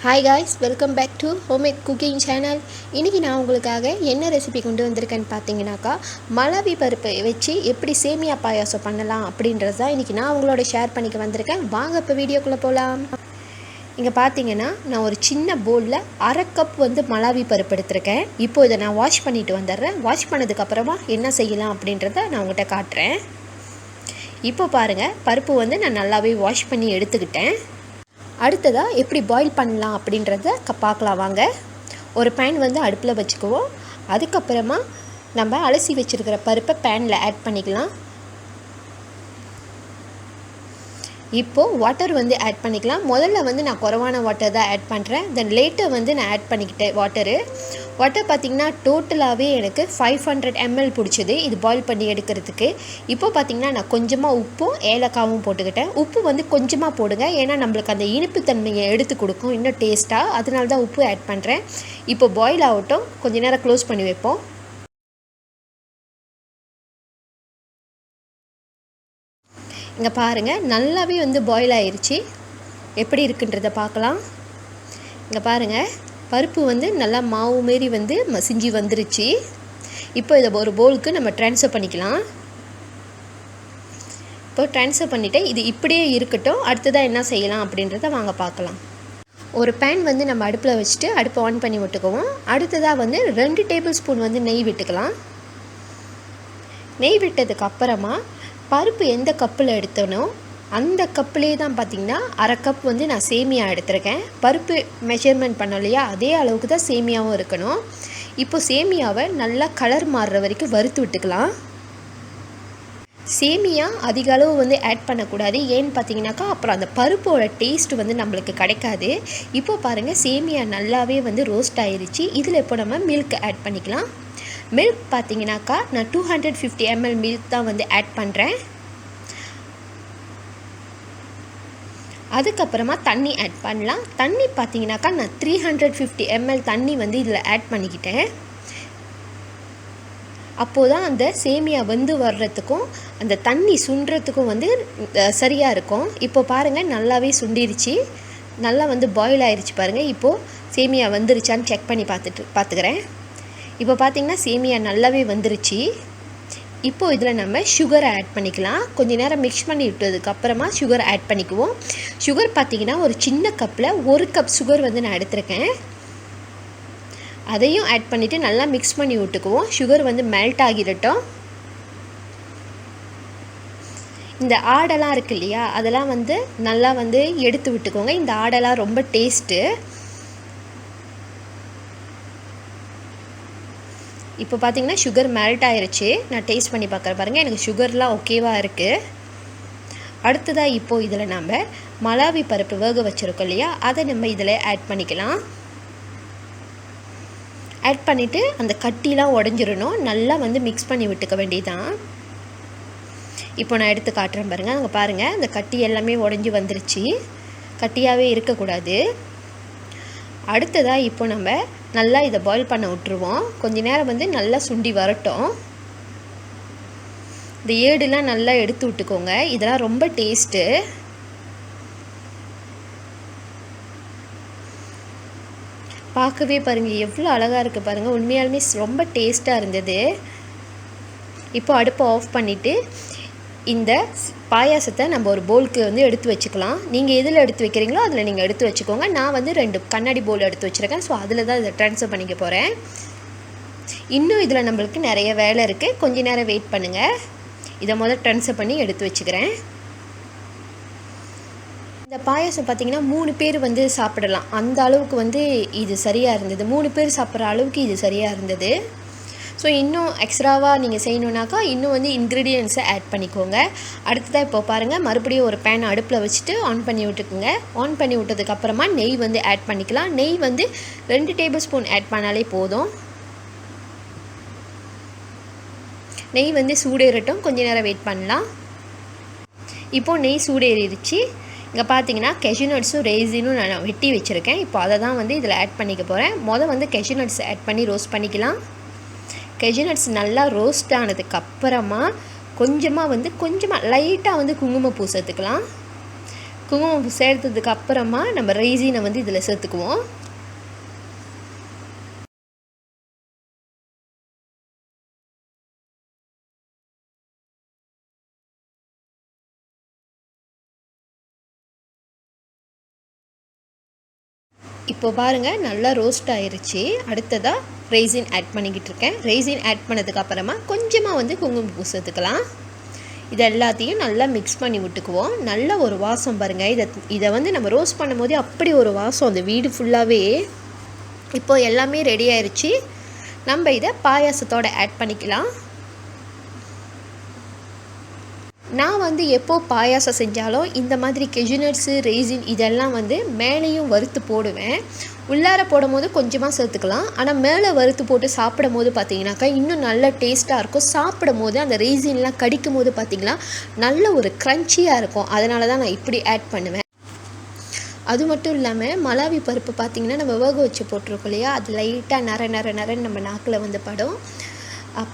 Hi guys, welcome back to homemade cooking channel. இன்னைக்கு நான் உங்களுக்காக என்ன ரெசிபி கொண்டு வந்திருக்கேன்னு பார்த்தீங்கன்னாக்கா மலவி பருப்பு வச்சு எப்படி சேமியா பாயாசம் பண்ணலாம் அப்படின்றது தான் இன்னைக்கு நான் உங்களோட ஷேர் பண்ணிக்க வந்திருக்கேன். வாங்க இப்போ வீடியோக்குள்ளே போகலாம். இங்கே பார்த்தீங்கன்னா நான் ஒரு சின்ன பவுலில் அரை கப் மலாவி பருப்பு எடுத்திருக்கேன். இப்போ இதை நான் வாஷ் பண்ணிட்டு வந்துடுறேன். வாஷ் பண்ணதுக்கப்புறமா என்ன செய்யலாம் அப்படின்றத நான் உங்கள்கிட்ட காட்டுறேன். இப்போ பாருங்கள், பருப்பு நான் நல்லாவே வாஷ் பண்ணி எடுத்துக்கிட்டேன். அடுத்ததாக எப்படி பாயில் பண்ணலாம் அப்படின்றத பார்க்கலாம் வாங்க. ஒரு பேன் அடுப்பில் வச்சுக்குவோம். அதுக்கப்புறமா நம்ம அலசி வச்சுருக்கிற பருப்பை பேனில் ஆட் பண்ணிக்கலாம். இப்போது வாட்டர் ஆட் பண்ணிக்கலாம். முதல்ல நான் குறைவான வாட்டர் தான் ஆட் பண்ணுறேன். தென் லேட்டர் நான் ஆட் பண்ணிக்கிட்டேன் வாட்டர் பார்த்திங்கன்னா டோட்டலாகவே எனக்கு 500 ml பிடிச்சது இது பாயில் பண்ணி எடுக்கிறதுக்கு. இப்போ பார்த்திங்கன்னா நான் கொஞ்சமாக உப்பும் ஏலக்காவும் போட்டுக்கிட்டேன். உப்பு கொஞ்சமாக போடுங்க, ஏன்னா நம்மளுக்கு அந்த இனிப்பு தன்மையை எடுத்து கொடுக்கும் இன்னும் டேஸ்ட்டாக. அதனால தான் உப்பு ஆட் பண்ணுறேன். இப்போ பாயில் ஆகட்டும், கொஞ்சம் நேரம் க்ளோஸ் பண்ணி வைப்போம். இங்கே பாருங்கள், நல்லாவே பாயில் ஆயிடுச்சு. எப்படி இருக்குன்றதை பார்க்கலாம். இங்கே பாருங்கள், பருப்பு நல்லா மாவு மாரி மசிஞ்சு வந்துருச்சு. இப்போ இதை ஒரு பவுலுக்கு நம்ம ட்ரான்ஸ்ஃபர் பண்ணிக்கலாம். இப்போ ட்ரான்ஸ்ஃபர் பண்ணிவிட்டு இது இப்படியே இருக்கட்டும். அடுத்ததாக என்ன செய்யலாம் அப்படின்றத வாங்க பார்க்கலாம். ஒரு பேன் நம்ம அடுப்பில் வச்சுட்டு அடுப்பை ஆன் பண்ணி விட்டுக்குவோம். அடுத்ததாக 2 டேபிள் ஸ்பூன் நெய் விட்டுக்கலாம். நெய் விட்டதுக்கு அப்புறமா பருப்பு எந்த கப்பில் எடுத்தனோ அந்த கப்பிலே தான் பார்த்திங்கன்னா அரை கப் நான் சேமியா எடுத்திருக்கேன். பருப்பு மெஷர்மெண்ட் பண்ணோம் இல்லையா, அதே அளவுக்கு தான் சேமியாவும் இருக்கணும். இப்போ சேமியாவை நல்லா கலர் மாறுற வரைக்கும் வறுத்து விட்டுக்கலாம். சேமியா அதிக அளவு ஆட் பண்ணக்கூடாது. ஏன்னு பார்த்தீங்கன்னாக்கா அப்புறம் அந்த பருப்போட டேஸ்ட் நம்மளுக்கு கிடைக்காது. இப்போ பாருங்கள், சேமியா நல்லாவே ரோஸ்ட் ஆயிடுச்சு. இதில் இப்போ நம்ம மில்க் ஆட் பண்ணிக்கலாம். மில்க் பார்த்தீங்கன்னாக்கா நான் 250 ml மில்க் தான் ஆட் பண்ணுறேன். அதுக்கப்புறமா தண்ணி ஆட் பண்ணலாம். தண்ணி பார்த்தீங்கன்னாக்கா நான் 350 ml தண்ணி இதில் ஆட் பண்ணிக்கிட்டேன். அப்போது தான் அந்த சேமியா வர்றதுக்கும் அந்த தண்ணி சுண்டுறதுக்கும் சரியாக இருக்கும். இப்போ பாருங்கள், நல்லாவே சுண்டிருச்சு. நல்லா பாயில் ஆயிடுச்சு பாருங்கள். இப்போது சேமியா வந்துருச்சான்னு செக் பண்ணி பார்த்துக்கிறேன். இப்போ பார்த்திங்கன்னா சேமியா நல்லாவே வந்துருச்சு. இப்போது இதில் நம்ம சுகரை ஆட் பண்ணிக்கலாம். கொஞ்சம் நேரம் மிக்ஸ் பண்ணி விட்டதுக்கப்புறமா சுகர் ஆட் பண்ணிக்குவோம். சுகர் பார்த்திங்கன்னா ஒரு சின்ன கப்பில் 1 கப் சுகர் நான் எடுத்திருக்கேன். அதையும் ஆட் பண்ணிவிட்டு நல்லா மிக்ஸ் பண்ணி விட்டுக்குவோம். Sugar melt ஆகிடட்டும். இந்த ஆடெல்லாம் இருக்குது இல்லையா, அதெல்லாம் நல்லா எடுத்து விட்டுக்கோங்க. இந்த ஆடெல்லாம் ரொம்ப டேஸ்ட்டு. இப்போ பார்த்திங்கன்னா சுகர் மெல்ட் ஆயிடுச்சு. நான் டேஸ்ட் பண்ணி பார்க்குறேன் பாருங்கள், எனக்கு சுகர்லாம் ஓகேவாக இருக்குது. அடுத்ததாக இப்போது இதில் நம்ம மலாவி பருப்பு வேக வச்சுருக்கோம் இல்லையா, அதை நம்ம இதில் ஆட் பண்ணிக்கலாம். ஆட் பண்ணிவிட்டு அந்த கட்டிலாம் உடஞ்சிடணும். நல்லா மிக்ஸ் பண்ணி விட்டுக்க வேண்டியதான். இப்போ நான் எடுத்து காட்டுறேன் பாருங்கள். அங்கே பாருங்கள், அந்த கட்டி எல்லாமே உடஞ்சி வந்துருச்சு. கட்டியாகவே இருக்கக்கூடாது. அடுத்ததாக இப்போ நம்ம நல்லா இதை பாயில் பண்ண விட்டுருவோம். கொஞ்ச நேரம் நல்லா சுண்டி வரட்டும். இந்த ஏடுலாம் நல்லா எடுத்து விட்டுக்கோங்க. இதெல்லாம் ரொம்ப டேஸ்ட்டு. பார்க்கவே பாருங்கள் எவ்வளோ அழகாக இருக்குது பாருங்கள். உண்மையாலுமே ரொம்ப டேஸ்ட்டாக இருந்தது. இப்போ அடுப்பை ஆஃப் பண்ணிவிட்டு இந்த பாயாசத்தை நம்ம ஒரு பவுலுக்கு எடுத்து வச்சுக்கலாம். நீங்கள் எதில் எடுத்து வைக்கிறீங்களோ அதில் நீங்கள் எடுத்து வச்சுக்கோங்க. நான் 2 கண்ணாடி பவுல் எடுத்து வச்சுருக்கேன். ஸோ அதில் தான் இதை ட்ரான்ஸ்ஃபர் பண்ணிக்க போகிறேன். இன்னும் இதில் நம்மளுக்கு நிறைய வேலை இருக்குது. கொஞ்ச நேரம் வெயிட் பண்ணுங்கள். இதை முதல்ல ட்ரான்ஸ்ஃபர் பண்ணி எடுத்து வச்சுக்கிறேன். இந்த பாயாசம் பார்த்திங்கன்னா 3 பேர் சாப்பிடலாம். அந்த அளவுக்கு இது சரியாக இருந்தது. 3 பேர் சாப்பிட்ற அளவுக்கு இது சரியாக இருந்தது. ஸோ இன்னும் எக்ஸ்ட்ராவாக நீங்கள் செய்யணுன்னாக்கா இன்னும் இன்க்ரீடியன்ஸை ஆட் பண்ணிக்கோங்க. அடுத்ததாக இப்போ பாருங்கள், மறுபடியும் ஒரு பேன் அடுப்பில் வச்சுட்டு ஆன் பண்ணி விட்டுக்குங்க. ஆன் பண்ணி விட்டதுக்கப்புறமா நெய் ஆட் பண்ணிக்கலாம். நெய் 2 டேபிள் ஸ்பூன் ஆட் பண்ணாலே போதும். நெய் சூடேறட்டும். கொஞ்சம் நேரம் வெயிட் பண்ணலாம். இப்போது நெய் சூடேறிடுச்சு. இங்கே பார்த்தீங்கன்னா cashewnutsம் raisinனும் நான் வெட்டி வச்சுருக்கேன். இப்போ அதை தான் இதில் ஆட் பண்ணிக்க போகிறேன். முதல் cashewnuts ஆட் பண்ணி ரோஸ்ட் பண்ணிக்கலாம். cashewnuts நல்லா ரோஸ்ட் ஆனதுக்கப்புறமா கொஞ்சமாக லைட்டாக குங்குமப்பூ சேர்த்துக்கலாம். குங்குமப்பூ சேர்த்ததுக்கு அப்புறமா நம்ம ரைசினை வந்து இதில் சேர்த்துக்குவோம். இப்போ பாருங்கள் நல்லா ரோஸ்ட் ஆயிருச்சு. அடுத்ததாக ரைசின் ஆட் பண்ணிக்கிட்டு இருக்கேன். ரைசின் ஆட் பண்ணதுக்கு அப்புறமா கொஞ்சமாக வந்து குங்குமப்பூ சேர்த்துக்கலாம். இது எல்லாத்தையும் நல்லா மிக்ஸ் பண்ணி விட்டுக்குவோம். நல்ல ஒரு வாசம் பாருங்கள். இதை வந்து நம்ம ரோஸ்ட் பண்ணும் போதே அப்படி ஒரு வாசம் அந்த வீடு ஃபுல்லாகவே. இப்போ எல்லாமே ரெடி ஆயிடுச்சு. நம்ம இதை பாயாசத்தோடு ஆட் பண்ணிக்கலாம். நான் வந்து எப்போ பாயாசம் செஞ்சாலும் இந்த மாதிரி கேஷ்யூநட்ஸு ரைசின் இதெல்லாம் வந்து மேலேயும் வறுத்து போடுவேன். உள்ளார போடும் போது கொஞ்சமாக சேர்த்துக்கலாம். ஆனால் மேலே வறுத்து போட்டு சாப்பிடும் போது பார்த்தீங்கன்னாக்கா இன்னும் நல்ல டேஸ்ட்டாக இருக்கும். சாப்பிடும் போது அந்த ரைசின்லாம் கடிக்கும் போது பார்த்திங்கன்னா நல்ல ஒரு க்ரன்ச்சியாக இருக்கும். அதனால தான் நான் இப்படி ஆட் பண்ணுவேன். அது மட்டும் இல்லாமல் மலாவி பருப்பு பார்த்திங்கன்னா நம்ம வேக வச்சு போட்டிருக்கோம் இல்லையா, அது லைட்டாக நரன்னு நம்ம நாக்கில் வந்து படும்.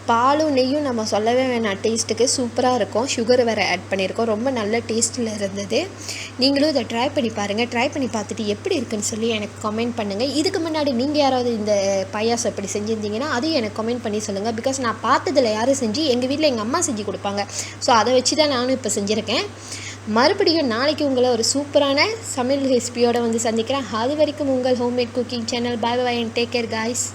பாலும் நெய்யும் நம்ம சொல்லவே வேணாம், டேஸ்ட்டுக்கு சூப்பராக இருக்கும். சுகர் வேறு ஆட் பண்ணியிருக்கோம். ரொம்ப நல்ல டேஸ்ட்டில் இருந்தது. நீங்களும் இதை ட்ரை பண்ணி பாருங்கள். ட்ரை பண்ணி பார்த்துட்டு எப்படி இருக்குன்னு சொல்லி எனக்கு கமெண்ட் பண்ணுங்கள். இதுக்கு முன்னாடி நீங்கள் யாராவது இந்த பாயாசம் இப்படி செஞ்சுருந்தீங்கன்னா அதையும் எனக்கு கமெண்ட் பண்ணி சொல்லுங்கள். பிகாஸ் நான் பார்த்ததில் யாரும் செஞ்சு எங்கள் வீட்டில் எங்கள் அம்மா செஞ்சு கொடுப்பாங்க. ஸோ அதை வச்சு தான் நானும் இப்போ செஞ்சுருக்கேன். மறுபடியும் நாளைக்கு உங்களை ஒரு சூப்பரான சமையல் ரெசிபியோடு வந்து சந்திக்கிறேன். அது வரைக்கும் உங்கள் homemade cooking channel. Bye bye and take care guys.